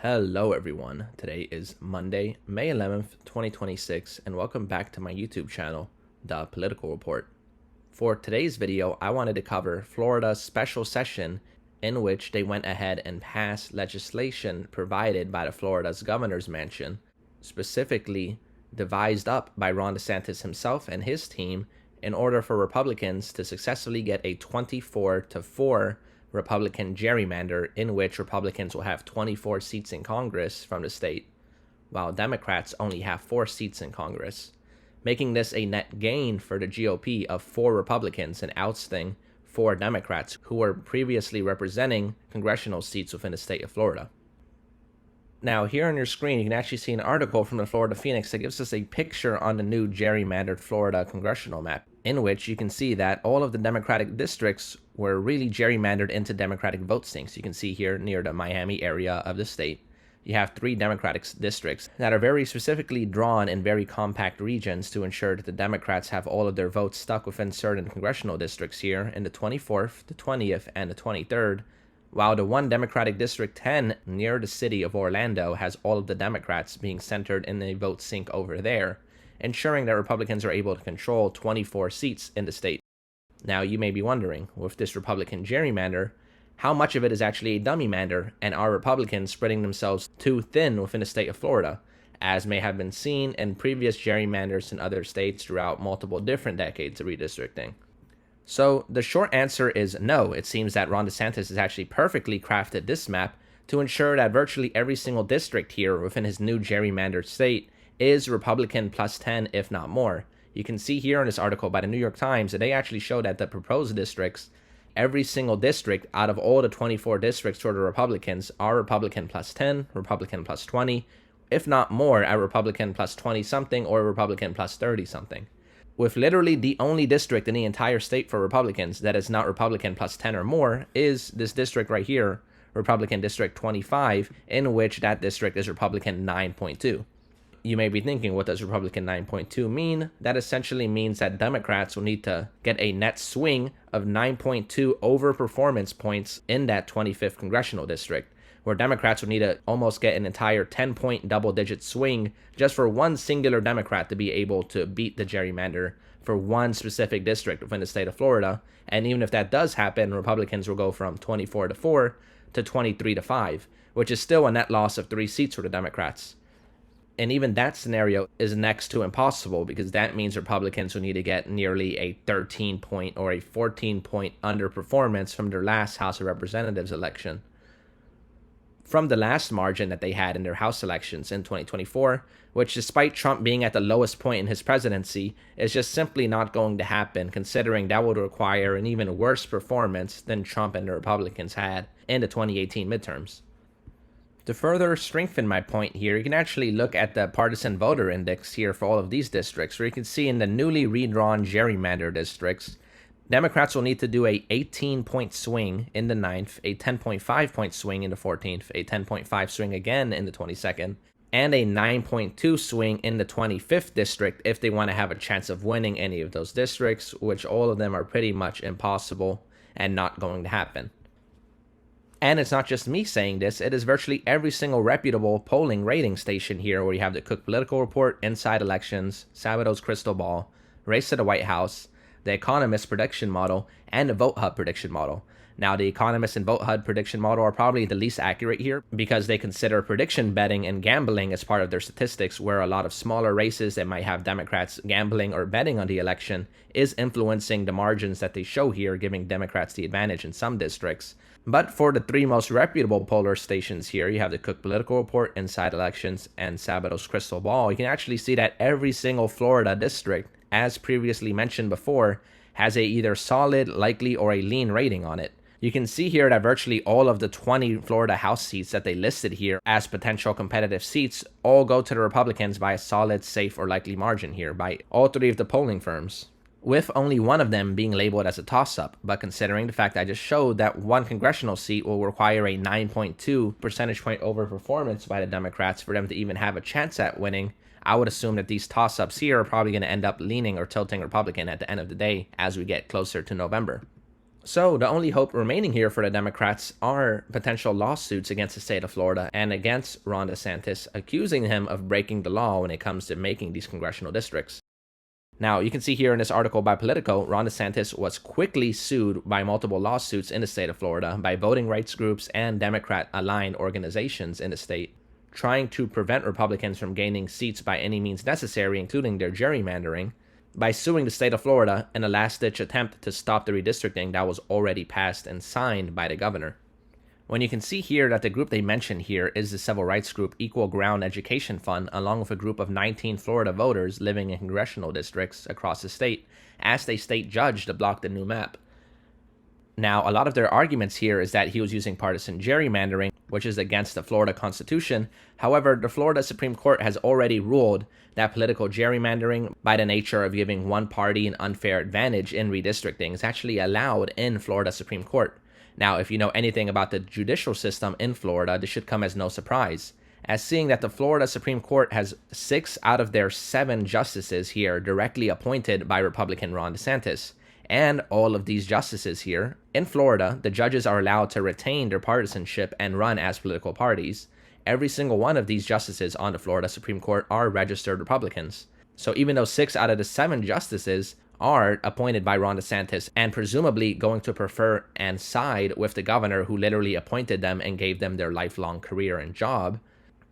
Hello everyone, today is Monday, May 11th, 2026, and welcome back to my YouTube channel, The Political Report. For today's video, I wanted to cover Florida's special session in which they went ahead and passed legislation provided by the Florida's governor's mansion, specifically devised up by Ron DeSantis himself and his team in order for Republicans to successfully get a 24-4 Republican gerrymander in which Republicans will have 24 seats in Congress from the state, while Democrats only have 4 seats in Congress, making this a net gain for the GOP of 4 Republicans and ousting 4 Democrats who were previously representing congressional seats within the state of Florida. Now, here on your screen, you can actually see an article from the Florida Phoenix that gives us a picture on the new gerrymandered Florida congressional map, in which you can see that all of the Democratic districts were really gerrymandered into Democratic vote sinks. You can see here near the Miami area of the state, you have 3 Democratic districts that are very specifically drawn in very compact regions to ensure that the Democrats have all of their votes stuck within certain congressional districts here in the 24th, the 20th, and the 23rd, while the one Democratic District 10 near the city of Orlando has all of the Democrats being centered in a vote sink over there, ensuring that Republicans are able to control 24 seats in the state. Now, you may be wondering, with this Republican gerrymander, how much of it is actually a dummy-mander, and are Republicans spreading themselves too thin within the state of Florida, as may have been seen in previous gerrymanders in other states throughout multiple different decades of redistricting? So the short answer is no. It seems that Ron DeSantis has actually perfectly crafted this map to ensure that virtually every single district here within his new gerrymandered state is Republican plus 10, if not more. You can see here in this article by the New York Times that they actually show that the proposed districts, every single district out of all the 24 districts for the Republicans are Republican plus 10, Republican plus 20, if not more at Republican plus 20 something or Republican plus 30 something. With literally the only district in the entire state for Republicans that is not Republican plus 10 or more is this district right here, Republican District 25, in which that district is Republican 9.2. You may be thinking, what does Republican 9.2 mean? That essentially means that Democrats will need to get a net swing of 9.2 over performance points in that 25th congressional district, where Democrats would need to almost get an entire 10-point double-digit swing just for one singular Democrat to be able to beat the gerrymander for one specific district within the state of Florida. And even if that does happen, Republicans will go from 24-4 to 23-5, which is still a net loss of 3 seats for the Democrats. And even that scenario is next to impossible, because that means Republicans will need to get nearly a 13-point or a 14-point underperformance from their last House of Representatives election, from the last margin that they had in their House elections in 2024, which, despite Trump being at the lowest point in his presidency, is just simply not going to happen, considering that would require an even worse performance than Trump and the Republicans had in the 2018 midterms. To further strengthen my point here, you can actually look at the partisan voter index here for all of these districts, where you can see in the newly redrawn gerrymander districts, Democrats will need to do a 18-point swing in the 9th, a 10.5-point swing in the 14th, a 10.5 swing again in the 22nd, and a 9.2 swing in the 25th district if they want to have a chance of winning any of those districts, which all of them are pretty much impossible and not going to happen. And it's not just me saying this, it is virtually every single reputable polling rating station here, where you have the Cook Political Report, Inside Elections, Sabado's Crystal Ball, Race to the White House, the Economist prediction model, and the Vote Hub prediction model. Now, the Economist and Vote Hub prediction model are probably the least accurate here, because they consider prediction betting and gambling as part of their statistics, where a lot of smaller races that might have Democrats gambling or betting on the election is influencing the margins that they show here, giving Democrats the advantage in some districts. But for the 3 most reputable poller stations here, you have the Cook Political Report, Inside Elections, and Sabado's Crystal Ball. You can actually see that every single Florida district, as previously mentioned before, has a either solid, likely, or a lean rating on it. You can see here that virtually all of the 20 Florida House seats that they listed here as potential competitive seats all go to the Republicans by a solid, safe, or likely margin here by all 3 of the polling firms, with only one of them being labeled as a toss-up. But considering the fact I just showed that one congressional seat will require a 9.2 percentage point overperformance by the Democrats for them to even have a chance at winning, I would assume that these toss-ups here are probably going to end up leaning or tilting Republican at the end of the day as we get closer to November. So the only hope remaining here for the Democrats are potential lawsuits against the state of Florida and against Ron DeSantis, accusing him of breaking the law when it comes to making these congressional districts. Now, you can see here in this article by Politico, Ron DeSantis was quickly sued by multiple lawsuits in the state of Florida by voting rights groups and Democrat-aligned organizations in the state, trying to prevent Republicans from gaining seats by any means necessary, including their gerrymandering, by suing the state of Florida in a last-ditch attempt to stop the redistricting that was already passed and signed by the governor. When you can see here that the group they mention here is the civil rights group Equal Ground Education Fund, along with a group of 19 Florida voters living in congressional districts across the state, asked a state judge to block the new map. Now, a lot of their arguments here is that he was using partisan gerrymandering, which is against the Florida Constitution. However, the Florida Supreme Court has already ruled that political gerrymandering, by the nature of giving one party an unfair advantage in redistricting, is actually allowed in Florida Supreme Court. Now, if you know anything about the judicial system in Florida, this should come as no surprise, as seeing that the Florida Supreme Court has 6 out of their 7 justices here directly appointed by Republican Ron DeSantis. And all of these justices here, in Florida, the judges are allowed to retain their partisanship and run as political parties. Every single one of these justices on the Florida Supreme Court are registered Republicans. So even though 6 out of the 7 justices are appointed by Ron DeSantis and presumably going to prefer and side with the governor who literally appointed them and gave them their lifelong career and job,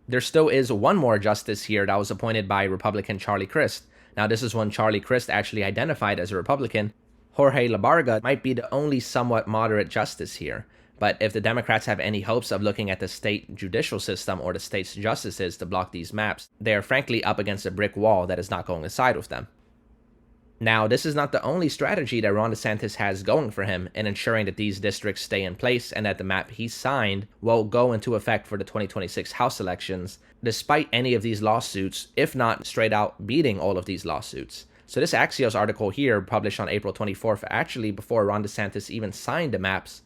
there still is one more justice here that was appointed by Republican Charlie Crist. Now, this is one Charlie Crist actually identified as a Republican. Jorge Labarga might be the only somewhat moderate justice here, but if the Democrats have any hopes of looking at the state judicial system or the state's justices to block these maps, they are frankly up against a brick wall that is not going to side with them. Now, this is not the only strategy that Ron DeSantis has going for him in ensuring that these districts stay in place and that the map he signed will go into effect for the 2026 House elections, despite any of these lawsuits, if not straight out beating all of these lawsuits. So this Axios article here, published on April 24th, actually before Ron DeSantis even signed the maps,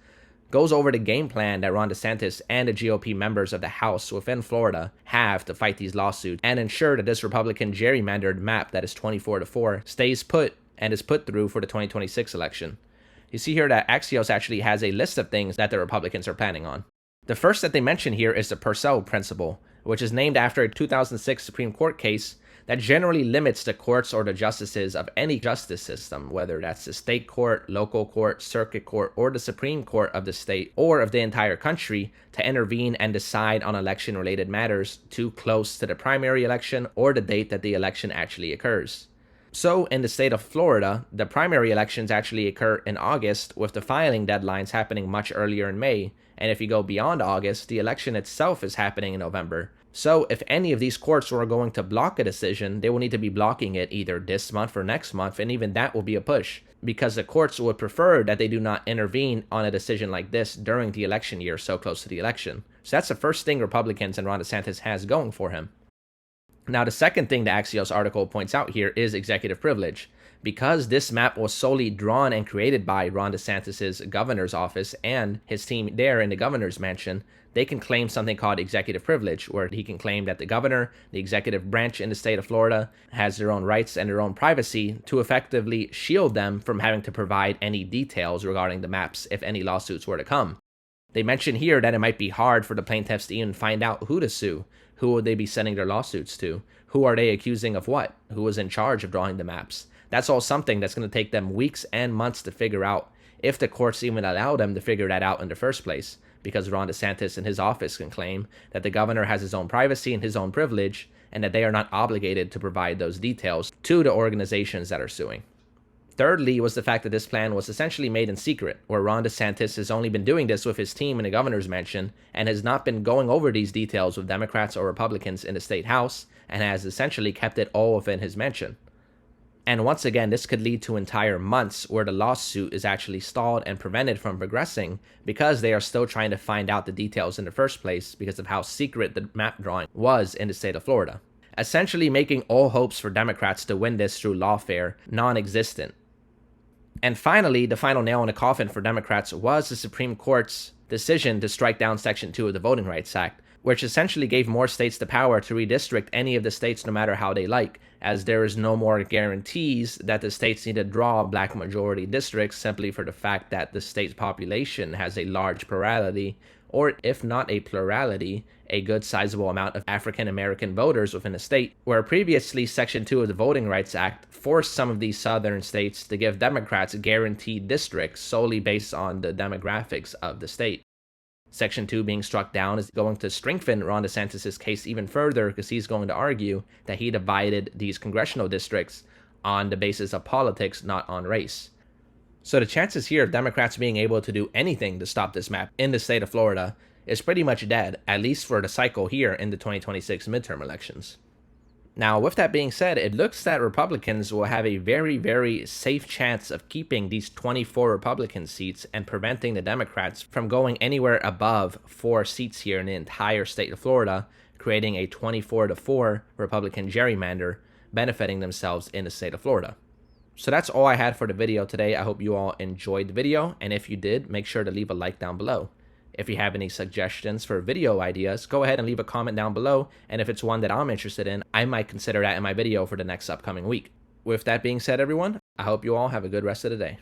goes over the game plan that Ron DeSantis and the GOP members of the House within Florida have to fight these lawsuits and ensure that this Republican gerrymandered map that is 24-4 stays put and is put through for the 2026 election. You see here that Axios actually has a list of things that the Republicans are planning on. The first that they mention here is the Purcell Principle, which is named after a 2006 Supreme Court case that generally limits the courts or the justices of any justice system, whether that's the state court, local court, circuit court, or the Supreme Court of the state or of the entire country, to intervene and decide on election-related matters too close to the primary election or the date that the election actually occurs. So in the state of Florida, the primary elections actually occur in August, with the filing deadlines happening much earlier in May. And if you go beyond August, the election itself is happening in November. So if any of these courts were going to block a decision, they will need to be blocking it either this month or next month, and even that will be a push, because the courts would prefer that they do not intervene on a decision like this during the election year so close to the election. So that's the first thing Republicans and Ron DeSantis has going for him. Now, the second thing the Axios article points out here is executive privilege. Because this map was solely drawn and created by Ron DeSantis' governor's office and his team there in the governor's mansion, they can claim something called executive privilege, where he can claim that the governor, the executive branch in the state of Florida, has their own rights and their own privacy to effectively shield them from having to provide any details regarding the maps if any lawsuits were to come. They mention here that it might be hard for the plaintiffs to even find out who to sue. Who would they be sending their lawsuits to? Who are they accusing of what? Who was in charge of drawing the maps? That's all something that's going to take them weeks and months to figure out, if the courts even allow them to figure that out in the first place, because Ron DeSantis and his office can claim that the governor has his own privacy and his own privilege, and that they are not obligated to provide those details to the organizations that are suing. Thirdly was the fact that this plan was essentially made in secret, where Ron DeSantis has only been doing this with his team in the governor's mansion and has not been going over these details with Democrats or Republicans in the state house, and has essentially kept it all within his mansion. And once again, this could lead to entire months where the lawsuit is actually stalled and prevented from progressing because they are still trying to find out the details in the first place because of how secret the map drawing was in the state of Florida, essentially making all hopes for Democrats to win this through lawfare non-existent. And finally, the final nail in the coffin for Democrats was the Supreme Court's decision to strike down Section 2 of the Voting Rights Act, which essentially gave more states the power to redistrict any of the states no matter how they like, as there is no more guarantees that the states need to draw black majority districts simply for the fact that the state's population has a large plurality, or if not a plurality, a good sizable amount of African American voters within the state, where previously Section 2 of the Voting Rights Act forced some of these southern states to give Democrats guaranteed districts solely based on the demographics of the state. Section 2 being struck down is going to strengthen Ron DeSantis' case even further, because he's going to argue that he divided these congressional districts on the basis of politics, not on race. So the chances here of Democrats being able to do anything to stop this map in the state of Florida is pretty much dead, at least for the cycle here in the 2026 midterm elections. Now, with that being said, it looks that Republicans will have a very, very safe chance of keeping these 24 Republican seats and preventing the Democrats from going anywhere above 4 seats here in the entire state of Florida, creating a 24-4 Republican gerrymander, benefiting themselves in the state of Florida. So that's all I had for the video today. I hope you all enjoyed the video, and if you did, make sure to leave a like down below. If you have any suggestions for video ideas, go ahead and leave a comment down below, and if it's one that I'm interested in, I might consider that in my video for the next upcoming week. With that being said, everyone, I hope you all have a good rest of the day.